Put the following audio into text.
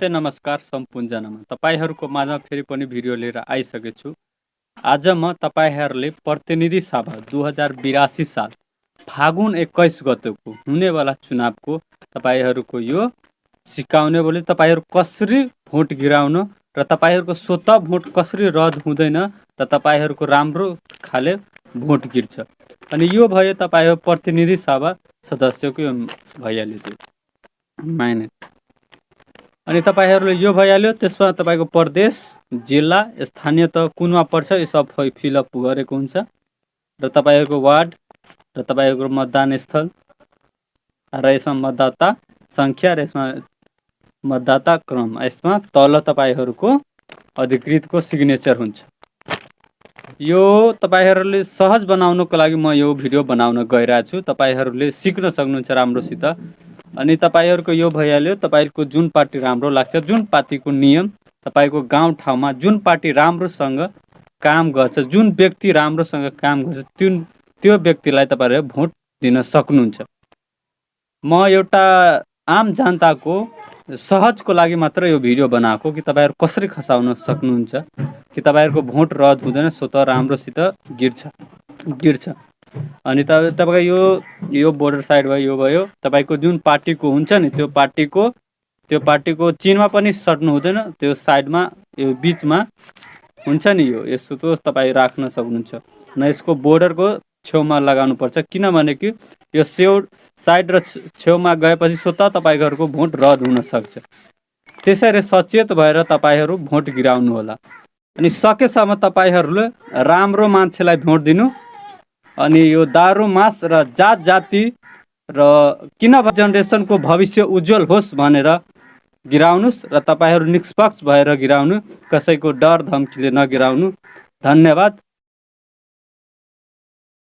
नमस्ते नमस्कार सम्पूर्णजनामा तपाईहरूको माझमा फेरि पनि भिडियो लिएर आइसकेको छु। आज म तपाईहरूले प्रतिनिधि सभा 2082 साल फागुन 21 गतेको हुनेवाला चुनावको तपाईहरूको यो सिकाउने बोली तपाईहरू कसरी भोट गिराउन र तपाईहरूको स्वतः भोट कसरी रद्द हुँदैन र तपाईहरूको राम्रो खाले भोट गिर्छ। अनि यो भयो तपाईहरू प्रतिनिधि सभा सदस्यको यो भइहाल्यो त्यो माइने। अनि तपाईहरूले यो भइहाल्यो। त्यसमा तपाईको प्रदेश जिल्ला स्थानीय त कुनमा पर्छ यो सब फिलअप गरेको हुन्छ र तपाईहरूको वार्ड र तपाईहरूको मतदान स्थल र यसमा मतदाता सङ्ख्या र यसमा मतदाता क्रम यसमा तल तपाईहरूको अधिकृतको सिग्नेचर हुन्छ। यो तपाईहरूले सहज बनाउनको लागि म यो भिडियो बनाउन गइरहेको छु। तपाईहरूले सिक्न सक्नुहुन्छ राम्रोसित। अनि तपाईहरूको यो भइहाल्यो। तपाईको जुन पार्टी राम्रो लाग्छ, जुन पार्टीको नियम तपाईको गाउँ ठाउँमा जुन पार्टी राम्रोसँग काम गर्छ, जुन व्यक्ति राम्रोसँग काम गर्छ त्यो व्यक्तिलाई तपाईहरुले भोट दिन सक्नुहुन्छ। म एउटा आम जनताको सहजको लागि मात्र यो भिडियो बनाएको कि तपाईहरु कसरी खसाउन सक्नुहुन्छ कि तपाईहरुको भोट रद्द हुँदैन, स्वतः राम्रोसित गिर्छ। अनि तपाईको यो बोर्डर साइड भयो, यो भयो तपाईको जुन पार्टीको हुन्छ नि त्यो पार्टीको चिन्हमा पनि सट्नु हुँदैन। त्यो साइडमा यो बीचमा हुन्छ नि यस्तो त तपाई राख्न सक्नुहुन्छ। न यसको बोर्डरको छेउमा लगाउनु पर्छ, किनभने कि यो साइड र छेउमा गएपछि स्वतः तपाईहरुको भोट रद्द हुन सक्छ। त्यसैले सचेत भएर तपाईहरु भोट गिराउनु होला। अनि सकेसम्म तपाईहरुले राम्रो मान्छेलाई भोट दिनु। अनि यो दारु मास र जात जाति र किन जेनेरेसनको भविष्य उज्जवल होस् भनेर गिराउनुस् र तपाईहरु निष्पक्ष भएर गिराउनु, कसैको डर धम्कीले नगिराउनु। धन्यवाद।